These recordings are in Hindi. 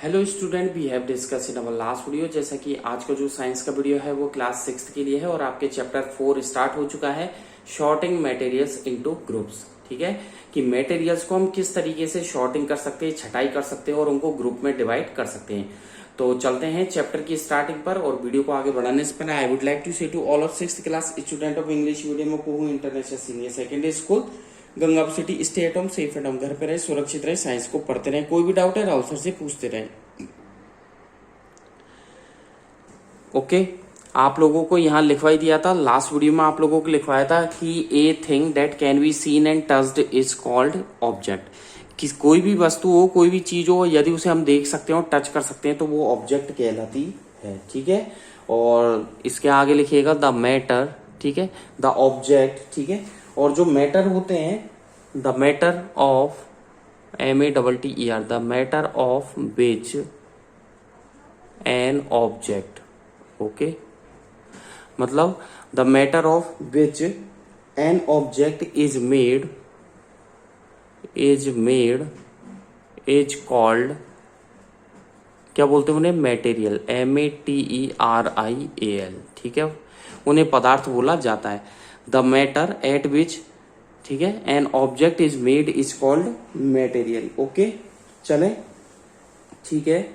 Hello student, we have discuss in our last video. जैसा कि आज का जो साइंस का वीडियो है वो क्लास 6 के लिए है और आपके चैप्टर 4 स्टार्ट हो चुका है, शॉर्टिंग मटेरियल्स इनटू ग्रुप्स। ठीक है कि मटेरियल्स को हम किस तरीके से शॉर्टिंग कर सकते हैं, छटाई कर सकते हैं और उनको ग्रुप में डिवाइड कर सकते हैं। तो चलते हैं चैप्टर की स्टार्टिंग पर। और वीडियो को आगे बढ़ाने से पहले I would like to say to all of 6th class student of English medium कोहू international senior secondary school Gangapur city, stay at home, safe at home, घर पे रहे, सुरक्षित रहे, साइंस को पढ़ते रहे। कोई भी डाउट है राहुल सर से पूछते रहे। ओके आप लोगों को यहाँ लिखवाई दिया था, लास्ट वीडियो में आप लोगों को लिखवाया था कि a thing that can be seen and touched is called object. कि कोई भी वस्तु हो, कोई भी चीज हो, यदि उसे हम देख सकते हैं और टच कर सकते हैं तो वो ऑब्जेक्ट कहलाती है। ठीक है, और इसके आगे लिखिएगा द मैटर, ठीक है, द ऑब्जेक्ट। ठीक है, और जो मैटर होते हैं, the matter of MATTER, the matter of which an object. Okay, मतलब the matter of which an object is made is called, क्या बोलते हैं उन्हें, मटेरियल, METERIAL। ठीक है, उन्हें पदार्थ बोला जाता है। द मैटर एट विच, ठीक है, N object is made is called material. Okay चले, ठीक है।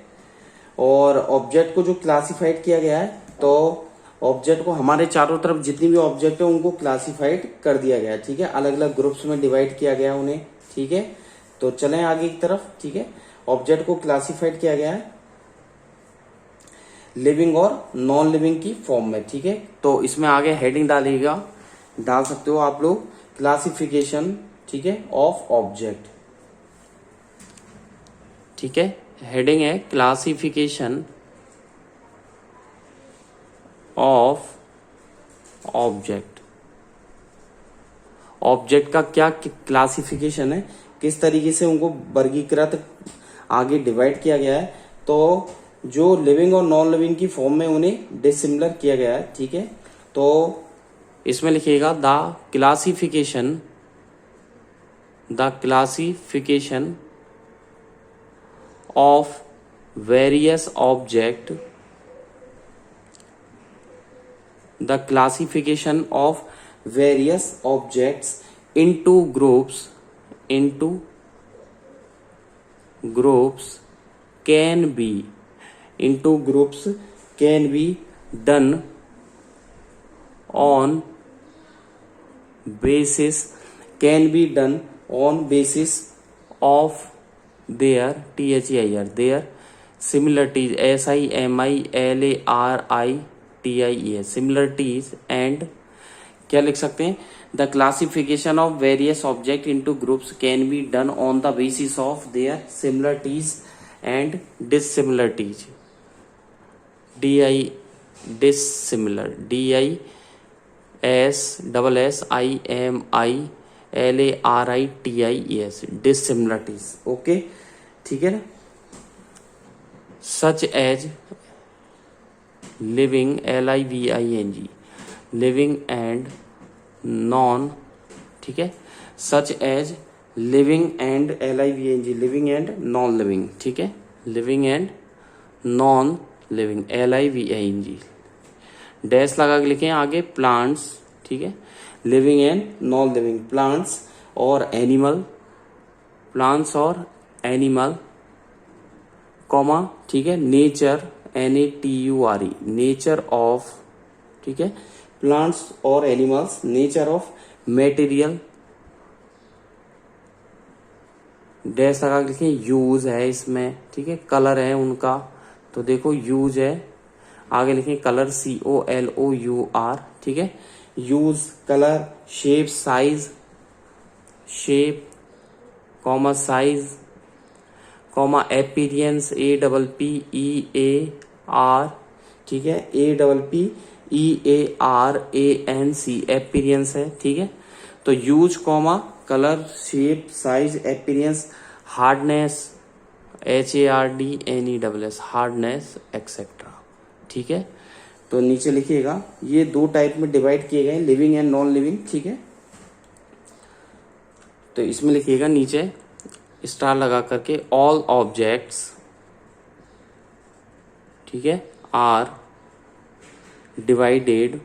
और ऑब्जेक्ट को जो क्लासिफाइड किया गया है, तो ऑब्जेक्ट को हमारे चारों तरफ जितनी भी ऑब्जेक्ट है उनको क्लासिफाइड कर दिया गया है। ठीक है, अलग अलग ग्रुप्स में डिवाइड किया गया उन्हें। ठीक है, तो चलें आगे की तरफ। ठीक है, ऑब्जेक्ट को क्लासिफाइड किया गया है लिविंग और नॉन लिविंग की फॉर्म में। ठीक है, तो इसमें आगे हेडिंग डाल सकते हो आप लोग, क्लासिफिकेशन, ठीक है, ऑफ ऑब्जेक्ट। ठीक है, हेडिंग है क्लासिफिकेशन ऑफ ऑब्जेक्ट। ऑब्जेक्ट का क्या क्लासिफिकेशन है, किस तरीके से उनको वर्गीकृत आगे डिवाइड किया गया है। तो जो लिविंग और नॉन लिविंग की फॉर्म में उन्हें डिसिमिलर किया गया है। ठीक है, तो इसमें लिखिएगा the classification of various object, the classification of various objects into groups can be done on basis of their their similarities, SIMILARITIES, similarities, and क्या लिख सकते हैं, the classification of various object into groups can be done on the basis of their similarities and dissimilarities. Dissimilar, DISSIMILARITIES, dissimilarities. Okay, ठीक है ना, such as living, LIVING, living and non, ठीक है, such as living and LIVING, living and non living. ठीक है, living and non living, LIVING, dash लगा के लिखें आगे प्लांट्स। ठीक है, living and non living, plants और एनिमल, कॉमा, ठीक है, नेचर, NATURE, नेचर ऑफ, ठीक है, प्लांट्स और animals, nature of material, dash लगा के लिखें, यूज है इसमें। ठीक है, कलर है उनका, तो देखो यूज है, आगे लिखें कलर, COLOUR। ठीक है, use, colour, shape, size, comma size, comma appearance, APPEAR, ठीक है, APPEARANC, अपीयरेंस है। ठीक है, तो use, comma, colour, shape, size, appearance, hardness, HARDNESS, hardness, etcetera. ठीक है, तो नीचे लिखिएगा, ये दो टाइप में डिवाइड किए गए, लिविंग एंड नॉन लिविंग। ठीक है, तो इसमें लिखिएगा नीचे स्टार लगा करके, ऑल ऑब्जेक्ट्स ठीक है, are divided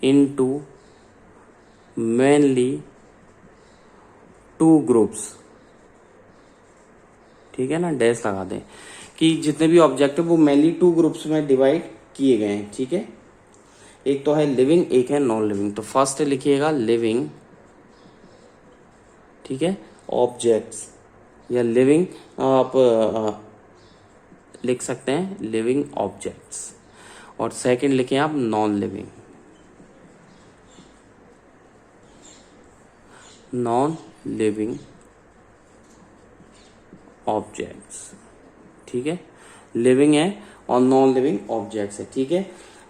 into mainly two groups, ठीक है ना, डैश लगा दें कि जितने भी ऑब्जेक्ट है वो मेनली टू ग्रुप्स में डिवाइड किए गए हैं, ठीक है। एक तो है लिविंग, एक है नॉन लिविंग। तो फर्स्ट लिखिएगा लिविंग, ठीक है, ऑब्जेक्ट्स, या लिविंग आप लिख सकते हैं लिविंग ऑब्जेक्ट्स, और सेकंड लिखें आप non living, non living objects, ठीक है। लिविंग है और नॉन लिविंग ऑब्जेक्ट्स है, ठीक है।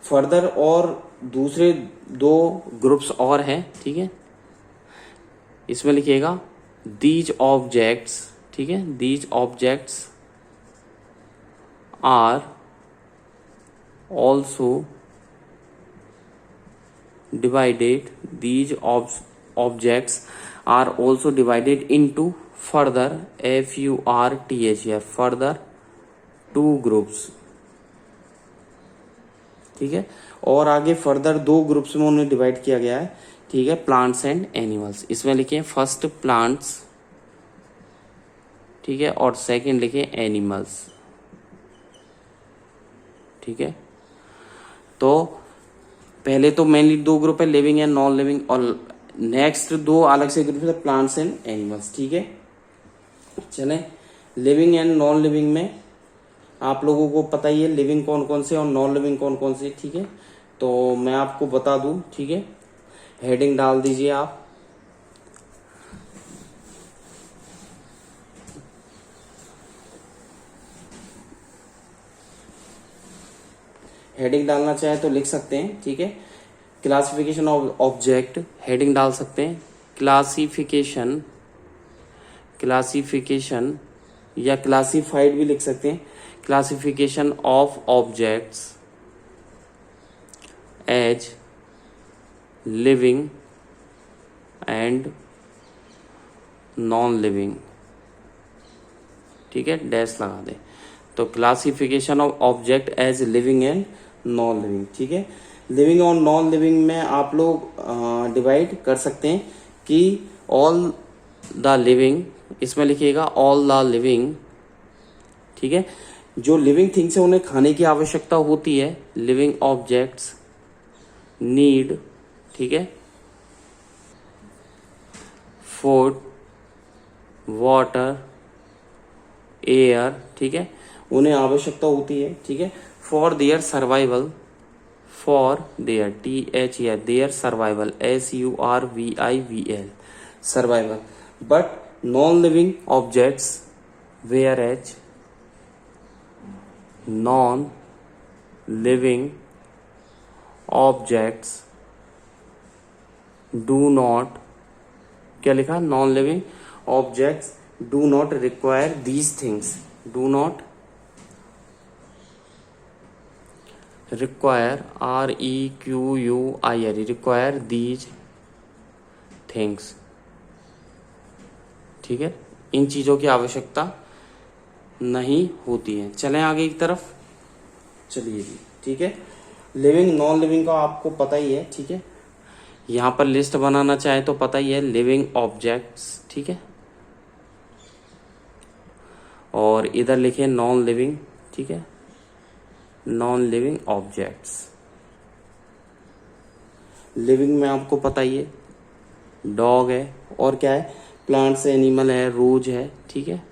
फर्दर और दूसरे दो ग्रुप्स और हैं, ठीक है। इसमें लिखिएगा दीज ऑब्जेक्ट्स, ठीक है, these objects are also divided, these objects are also divided into further FURTHF further two groups, ठीक है। और आगे फर्दर दो ग्रुप्स में उन्हें डिवाइड किया गया है, ठीक है, प्लांट्स एंड एनिमल्स। इसमें लिखे फर्स्ट प्लांट्स, ठीक है, और सेकंड लिखे एनिमल्स, ठीक है। तो पहले तो मेनली दो ग्रुप है, लिविंग एंड नॉन लिविंग, और नेक्स्ट दो अलग से ग्रुप है, प्लांट्स एंड एनिमल्स, ठीक है। चलें, लिविंग एंड नॉन लिविंग में आप लोगों को पता ही है लिविंग कौन कौन से और नॉन लिविंग कौन कौन से, ठीक है। तो मैं आपको बता दूं, ठीक है, हेडिंग डाल दीजिए आप। हेडिंग डालना चाहे तो लिख सकते हैं, ठीक है। क्लासिफिकेशन ऑफ ऑब्जेक्ट, हेडिंग डाल सकते हैं क्लासिफिकेशन, क्लासिफिकेशन या क्लासिफाइड भी लिख सकते हैं, classification of objects as living and non living, ठीक है, डैश लगा दे। तो classification of object as living and non living, ठीक है। लिविंग और नॉन लिविंग में आप लोग डिवाइड कर सकते हैं कि ऑल द लिविंग, इसमें लिखिएगा ऑल द लिविंग, ठीक है। जो लिविंग थिंग्स है उन्हें खाने की आवश्यकता होती है, लिविंग ऑब्जेक्ट्स नीड, ठीक है, फूड, वाटर, एयर, ठीक है, उन्हें आवश्यकता होती है, ठीक है, for their survival, for their TH या their survival SURVIVL survival. But non living objects whereas non living objects do not, क्या लिखा, non living objects do not require these things, do not require REQUIRE require these things, ठीक है, इन चीजों की आवश्यकता नहीं होती है। चलें आगे की तरफ, चलिए जी, ठीक है। लिविंग नॉन लिविंग का आपको पता ही है, ठीक है। यहां पर लिस्ट बनाना चाहे तो पता ही है लिविंग ऑब्जेक्ट्स, ठीक है, और इधर लिखे नॉन लिविंग, ठीक है, नॉन लिविंग ऑब्जेक्ट्स। लिविंग में आपको पता ही है डॉग है, और क्या है, प्लांट्स एनिमल है, रोज है, ठीक है,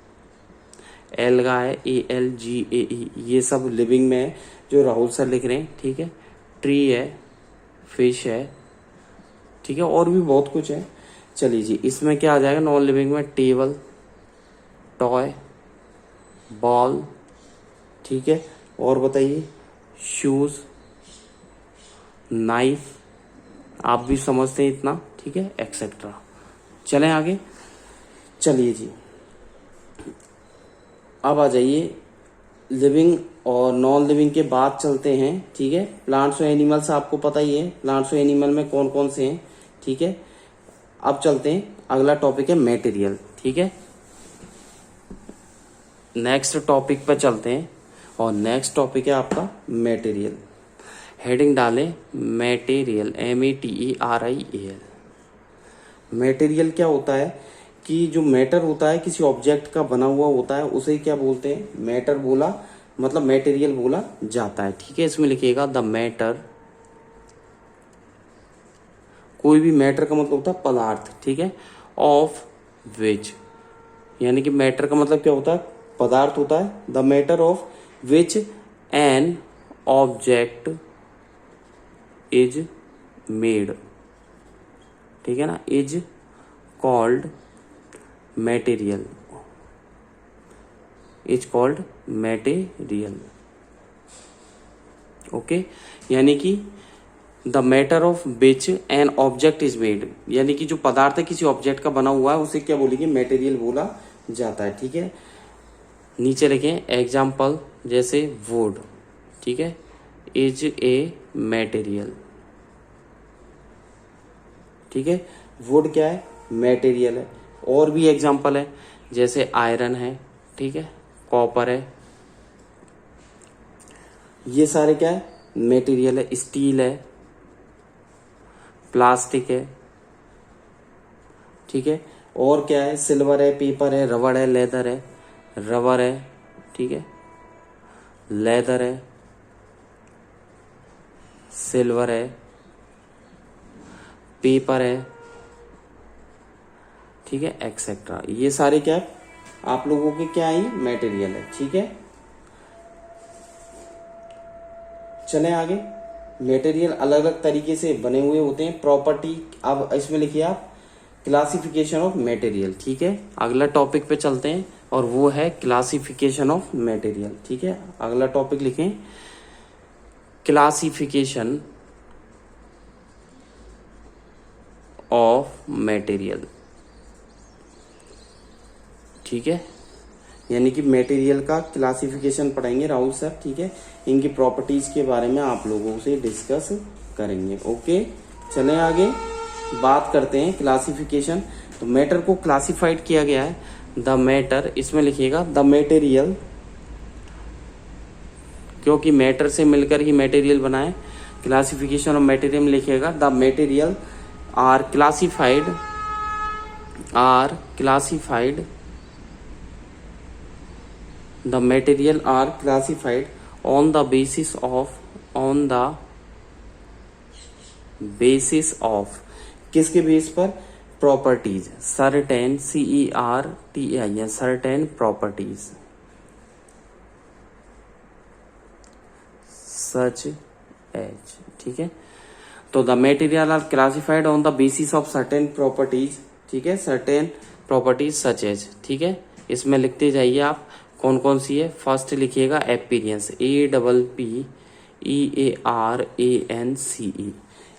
एल्गा है ALGAE, ये सब लिविंग में है जो राहुल सर लिख रहे हैं, ठीक है। ट्री है, फिश है, ठीक है, और भी बहुत कुछ है। चलिए जी, इसमें क्या आ जाएगा नॉन लिविंग में, टेबल, टॉय, बॉल, ठीक है, और बताइए शूज, नाइफ, आप भी समझते हैं इतना, ठीक है, एक्सेट्रा। चलें आगे, चलिए जी, अब आ जाइए लिविंग और नॉन लिविंग के बाद चलते हैं, ठीक है। प्लांट्स और एनिमल्स आपको पता ही है, प्लांट्स और एनिमल में कौन कौन से हैं, ठीक है। अब चलते हैं, अगला टॉपिक है मटेरियल, ठीक है। नेक्स्ट टॉपिक पर चलते हैं, और नेक्स्ट टॉपिक है आपका मटेरियल। हेडिंग डालें मटेरियल, METERIAL। मटेरियल क्या होता है कि जो मैटर होता है किसी ऑब्जेक्ट का बना हुआ होता है उसे क्या बोलते हैं, मैटर बोला मतलब मटेरियल बोला जाता है। ठीक है, इसमें लिखिएगा द मैटर, कोई भी मैटर का मतलब होता है पदार्थ, ठीक है, ऑफ विच, यानी कि मैटर का मतलब क्या होता है, पदार्थ होता है। The matter of which an object is made, ठीक है ना, is called material, is called material. Okay, यानी कि the matter of which an object is made, यानी कि जो पदार्थ है किसी ऑब्जेक्ट का बना हुआ है उसे क्या बोलेंगे, मटेरियल बोला जाता है। ठीक है, नीचे लिखें एग्जाम्पल, जैसे वुड, ठीक है, इज ए मटेरियल। ठीक है, वुड क्या है, मटेरियल है। और भी एग्जाम्पल है, जैसे आयरन है, ठीक है, कॉपर है, ये सारे क्या है, मटेरियल है। स्टील है, प्लास्टिक है, ठीक है, और क्या है, सिल्वर है, पेपर है, रबड़ है, लेदर है, रबर है, ठीक है, लेदर है, सिल्वर है, पेपर है, ठीक है, एक्सेट्रा। ये सारे क्या है, आप लोगों के क्या है, मटेरियल है। ठीक है, चलें आगे। मटेरियल अलग अलग तरीके से बने हुए होते हैं, प्रॉपर्टी। अब इसमें लिखिए आप क्लासिफिकेशन ऑफ मटेरियल। ठीक है, अगला टॉपिक पे चलते हैं और वो है क्लासिफिकेशन ऑफ मटेरियल। ठीक है, अगला टॉपिक लिखें क्लासिफिकेशन ऑफ मटेरियल। ठीक है, यानी कि मटेरियल का क्लासिफिकेशन पढ़ेंगे राहुल सर। ठीक है, इनकी प्रॉपर्टीज के बारे में आप लोगों से डिस्कस करेंगे। ओके, चलें आगे बात करते हैं क्लासिफिकेशन। तो मैटर को क्लासिफाइड किया गया है, द मैटर, इसमें लिखिएगा द मटेरियल, क्योंकि मैटर से मिलकर ही मटेरियल बना है। क्लासिफिकेशन ऑफ मटेरियल में लिखिएगा the material are classified, the material are classified on the basis of किसके बेस पर, properties, certain, CERTAIN, certain properties, such as. ठीक है, तो the material are classified on the basis of certain properties. ठीक है, सर्टेन प्रॉपर्टीज सच एज। ठीक है, इसमें लिखते जाइए आप कौन कौन सी है। फर्स्ट लिखिएगा एपीरियंस, APPEARANCE,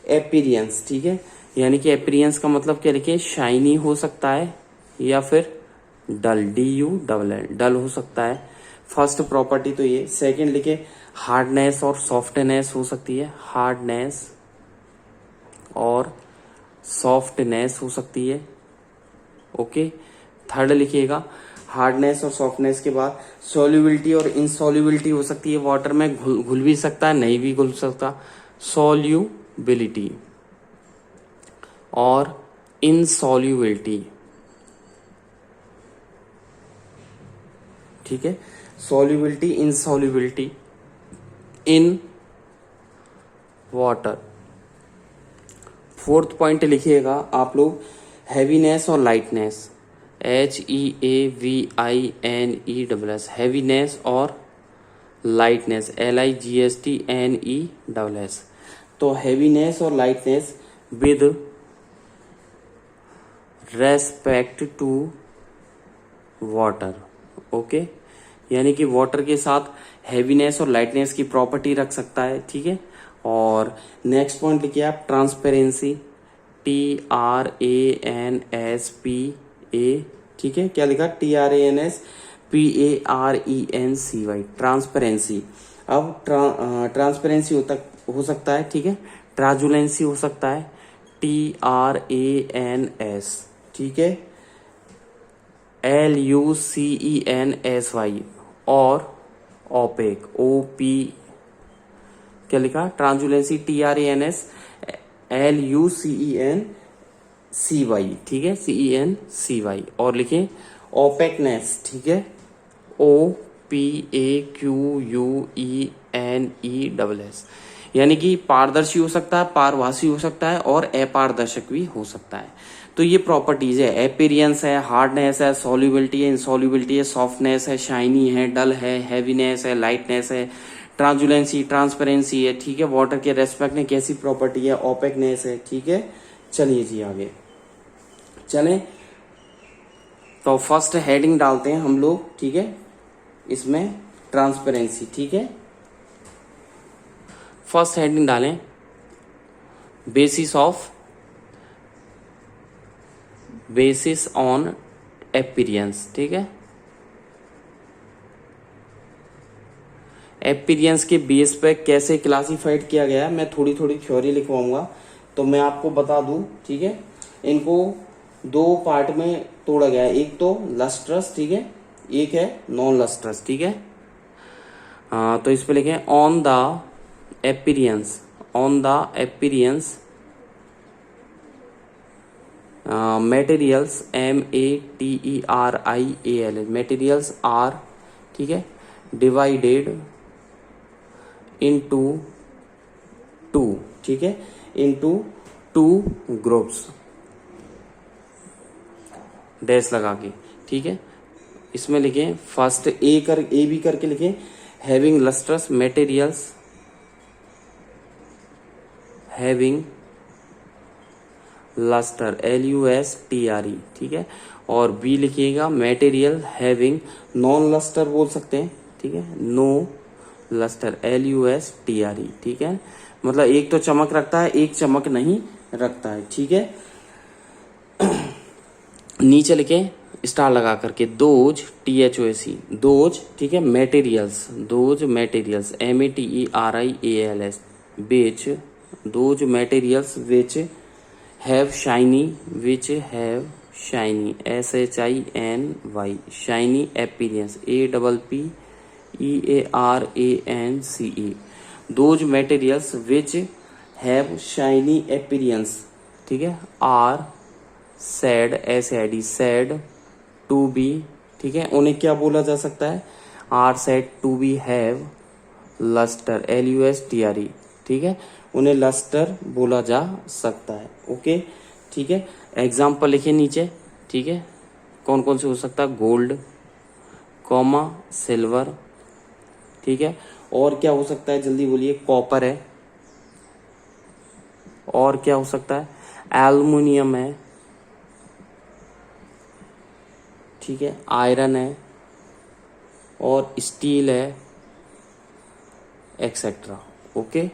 एपीरियंस। ठीक है, यानी कि एपीरियंस का मतलब क्या लिखे, शाइनी हो सकता है या फिर डल, DULL, डल हो सकता है। फर्स्ट प्रॉपर्टी तो ये। सेकंड लिखे हार्डनेस और सॉफ्टनेस हो सकती है, हार्डनेस और सॉफ्टनेस हो सकती है। ओके, थर्ड लिखिएगा हार्डनेस और सॉफ्टनेस के बाद सॉल्युबिलिटी और इनसॉल्युबिलिटी हो सकती है, वाटर में घुल भी सकता है, नहीं भी घुल सकता, सॉल्युबिलिटी और इनसॉल्युबिलिटी। ठीक है, solubility, insolubility in water. Fourth point लिखिएगा आप लोग हैवीनेस और लाइटनेस, HEAVINESS, हैवीनेस और लाइटनेस, LIGSTNESS। तो हैवीनेस और lightness with respect to water. Okay, यानी कि वाटर के साथ हैवीनेस और लाइटनेस की प्रॉपर्टी रख सकता है। ठीक है, और नेक्स्ट पॉइंट लिखिए आप ट्रांसपेरेंसी, TRANSPA। ठीक है, क्या लिखा, TRANSPARENCY, ट्रांसपेरेंसी। अब ट्रांसपेरेंसी हो सकता है, ठीक है, ट्रांसुलेंसी हो सकता है, TRANS, ठीक है, LUCENSY, और ओपेक, ओ पी, क्या लिखा, ट्रांसलुसेंसी, TRANSLUCENCY, ठीक है, CENCY, और लिखे ओपेकनेस, ठीक है, OPAQUENESS, यानी कि पारदर्शी हो सकता है, पारभासी हो सकता है और अपारदर्शक भी हो सकता है। तो ये प्रॉपर्टीज है, एपीरियंस है, हार्डनेस है, सॉल्युबिलिटी है, इंसॉल्युबिलिटी है, सॉफ्टनेस है, शाइनी है, डल है, हैवीनेस है, लाइटनेस है, ट्रांसलुसेंसी, ट्रांसपेरेंसी है, ठीक है, वाटर के रेस्पेक्ट में कैसी प्रॉपर्टी है, ओपेकनेस है, ठीक है। चलिए जी आगे चलें, तो फर्स्ट हेडिंग डालते हैं हम लोग, ठीक है, इसमें ट्रांसपेरेंसी, ठीक है। फर्स्ट हेडिंग डालें बेसिस ऑन एपीरियंस, ठीक है। एपीरियंस के बेस पे कैसे क्लासिफाइड किया गया है, मैं थोड़ी थोड़ी थ्योरी लिखवाऊंगा, तो मैं आपको बता दूं, ठीक है। इनको दो पार्ट में तोड़ा गया है, एक तो लस्ट्रस, ठीक है, एक है नॉन लस्ट्रस, ठीक है। तो इस पे लिखें on the experience materials, material, materials are, ठीक है, divided into two, ठीक है, into two groups, डैश लगा के, ठीक है। इसमें लिखें फर्स्ट ए बी करके लिखें, having lustrous materials, having lustre, LUSTRE, ठीक है। और बी लिखिएगा मटेरियल हैविंग नॉन लस्टर बोल सकते हैं, ठीक है, नो लस्टर, LUSTRE, ठीक है। मतलब एक तो चमक रखता है, एक चमक नहीं रखता है, ठीक है। नीचे लिखे स्टार लगा करके दोज, THOAC, दोज, ठीक है, मटेरियल्स, दोज मटेरियल्स, METERIALS, बेच, those materials which have shiny, which have shiny, SHINY, shiny appearance, APPEARANCE, those materials which have shiny appearance, ठीक है, are said, SAD, said to be, ठीक है, उन्हें क्या बोला जा सकता है, are said to be have luster, LUSTRE, ठीक है, उन्हें लस्टर बोला जा सकता है, ओके, ठीक है। एग्जाम्पल लिखिए नीचे, ठीक है, कौन कौन से हो सकता है, गोल्ड, कॉमा, सिल्वर, ठीक है, और क्या हो सकता है, जल्दी बोलिए, कॉपर है, और क्या हो सकता है, एल्युमिनियम है, ठीक है, आयरन है, और स्टील है, एक्सेट्रा, ओके।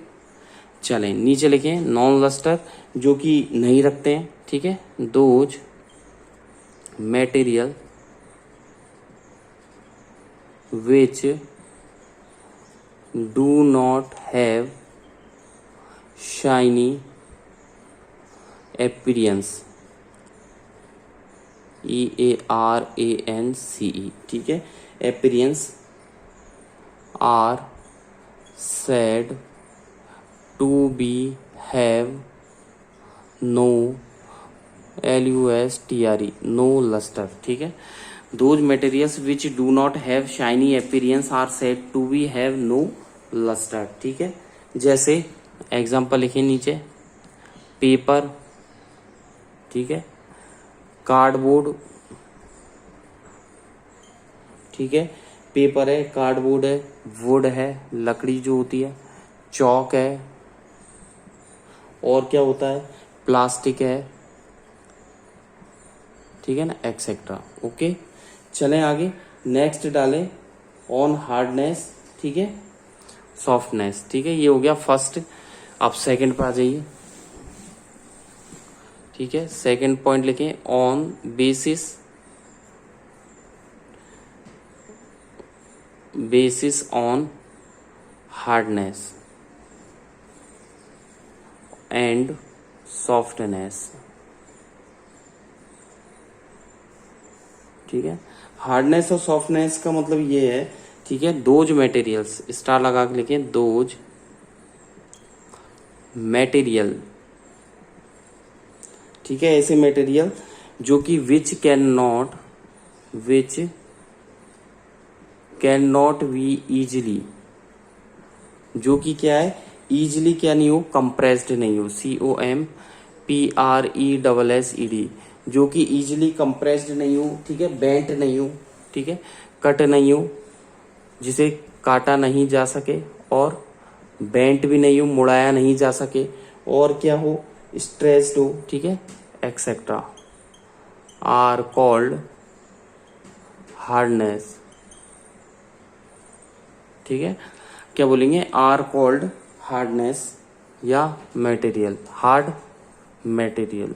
चलें नीचे लिखें नॉन लस्टर, जो कि नहीं रखते हैं, ठीक है, those material which do not have shiny appearance, EARANCE, ठीक है, appearance are said to be have no, LUSTRE, no luster, ठीक है। those materials which do not have shiny appearance are said to be have no luster, ठीक है। जैसे एग्जाम्पल लिखिए नीचे, पेपर, ठीक है, कार्डबोर्ड, ठीक है, पेपर है, कार्डबोर्ड है, वुड है, लकड़ी जो होती है, चौक है, और क्या होता है, प्लास्टिक है, ठीक है ना, एक्सेट्रा, ओके। चलें आगे, नेक्स्ट डालें ऑन हार्डनेस, ठीक है, सॉफ्टनेस, ठीक है, ये हो गया फर्स्ट। अब सेकंड पर आ जाइए, ठीक है, सेकंड पॉइंट लिखें on basis on hardness and softness, ठीक है। हार्डनेस और सॉफ्टनेस का मतलब ये है ठीक है, दोज मटेरियल्स, स्टार लगा के लिखें, दोज मटेरियल, ठीक है, ऐसे मटेरियल जो कि which can not be easily, जो कि क्या है, इजिली क्या नहीं हो, कंप्रेस्ड नहीं हो, COMPRESSED, जो कि इजिली कंप्रेस्ड नहीं हो, ठीक है, बेंट नहीं हो, ठीक है, कट नहीं हो, जिसे काटा नहीं जा सके, और बेंट भी नहीं हो, मुड़ाया नहीं जा सके, और क्या हो, स्ट्रेस्ड हो, ठीक है, एक्सेट्रा, आर कॉल्ड हार्डनेस, ठीक है, क्या बोलेंगे, आर कॉल्ड हार्डनेस या मटेरियल, हार्ड मटेरियल,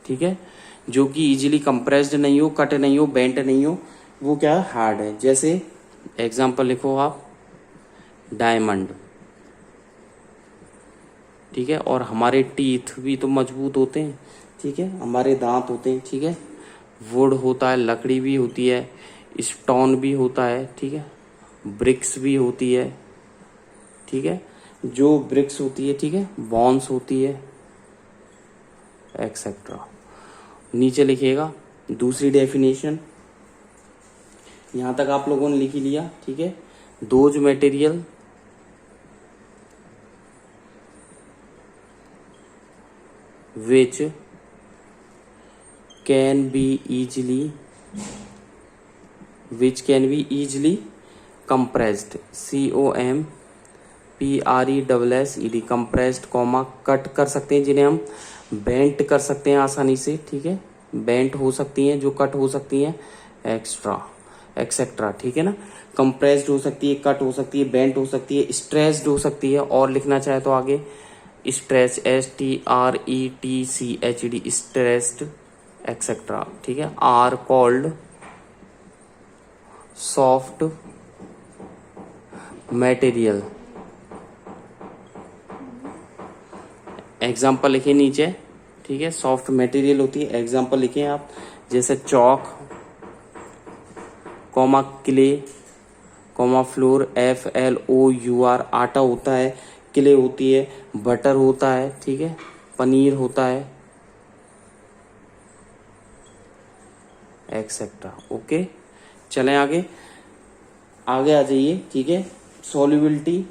ठीक है, जो कि इजीली कंप्रेस्ड नहीं हो, कट नहीं हो, बेंट नहीं हो, वो क्या हार्ड है। जैसे एग्जांपल लिखो आप, डायमंड, ठीक है, और हमारे टीथ भी तो मजबूत होते हैं, ठीक है, हमारे दांत होते हैं, ठीक है, वुड होता है, लकड़ी भी होती है, स्टोन भी होता है, ठीक है, ब्रिक्स भी होती है, ठीक है, जो ब्रिक्स होती है, ठीक है, बॉन्स होती है, एक्सेट्रा। नीचे लिखिएगा दूसरी डेफिनेशन, यहां तक आप लोगों ने लिख ही लिया, ठीक है, those material which can be easily compressed, COMPRESSED, compressed, comma cut कर सकते हैं, जिन्हें हम बेंट कर सकते हैं आसानी से, ठीक है, बेंट हो सकती हैं, जो कट हो सकती हैं, एक्सेट्रा, ठीक है ना, कंप्रेस्ड हो सकती है, कट हो सकती है, बेंट हो सकती है, स्ट्रेस्ड हो सकती है, और लिखना चाहे तो आगे स्ट्रेच, STRETCHED, स्ट्रेस्ड, एक्सेट्रा, ठीक है, are called soft material. Example लिखिए नीचे, ठीक है, सॉफ्ट मटेरियल होती है, एग्जाम्पल लिखिए आप, जैसे chalk, comma clay, comma flour, FLOUR, आटा होता है, क्ले होती है, बटर होता है, ठीक है, पनीर होता है, एक्सेट्रा। ओके, चलें आगे आ जाइए, ठीक है, सॉल्युबिलिटी।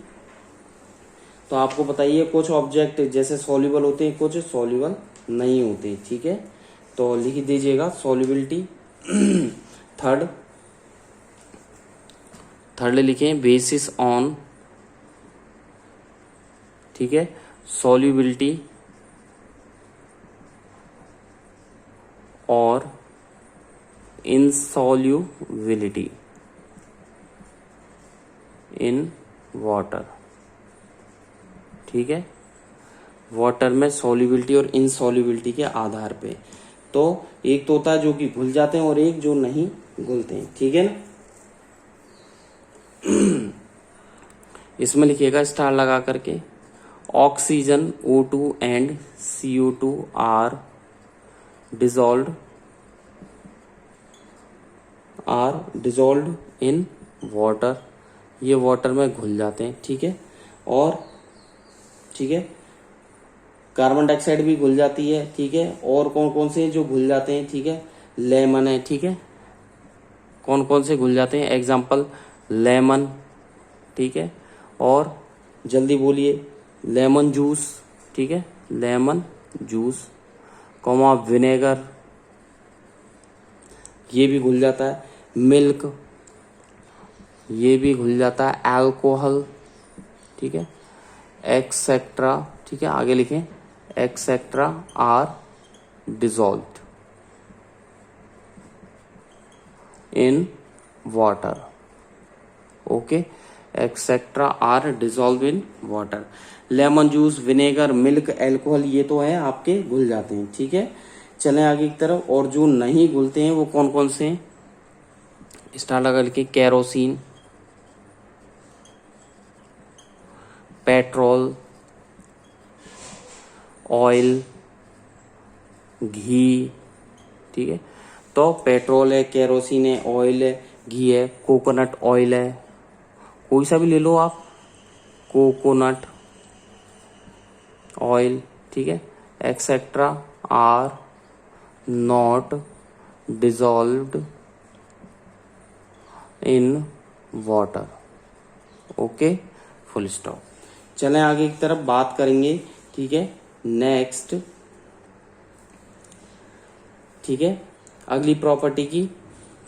तो आपको बताइए, कुछ ऑब्जेक्ट जैसे सॉल्युबल होते हैं, कुछ सॉल्युबल नहीं होते, ठीक है, तो लिख दीजिएगा सॉल्युबिलिटी। थर्ड लिखें, बेसिस ऑन, ठीक है, सॉल्युबिलिटी और इनसॉल्युबिलिटी इन वाटर, ठीक है, वाटर में सॉल्युबिलिटी और इनसॉल्युबिलिटी के आधार पे। तो एक तो होता है जो कि घुल जाते हैं और एक जो नहीं घुलते हैं, ठीक है ना। इसमें लिखिएगा स्टार लगा करके, oxygen O2 and CO2 are dissolved in water, ये वाटर में घुल जाते हैं, ठीक है, और ठीक है, कार्बन डाइऑक्साइड भी घुल जाती है, ठीक है, और कौन कौन से जो घुल जाते हैं, ठीक है, लेमन है, ठीक है, कौन कौन से घुल जाते हैं, एग्जाम्पल लेमन, ठीक है, और जल्दी बोलिए, लेमन जूस, ठीक है, लेमन जूस, कॉमा विनेगर, ये भी घुल जाता है, मिल्क, ये भी घुल जाता है, अल्कोहल, ठीक है, एक्सेट्रा, ठीक है, आगे लिखें, etcetera are dissolved in water. Okay, etcetera are dissolve in water. Lemon juice, vinegar, milk, alcohol, ये तो है आपके घुल जाते हैं, ठीक है। चलें आगे की तरफ, और जो नहीं घुलते हैं वो कौन कौन से हैं, स्टार लगा लिखिए, केरोसिन, पेट्रोल, ऑयल, घी, ठीक है, तो पेट्रोल है, केरोसिन है, ऑयल है, घी है, कोकोनट ऑयल है, कोई सा भी ले लो आप, कोकोनट ऑयल, ठीक है, etcetera are not dissolved in water. Okay, full stop. चलें आगे की तरफ बात करेंगे, ठीक है, नेक्स्ट, ठीक है, अगली प्रॉपर्टी की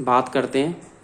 बात करते हैं।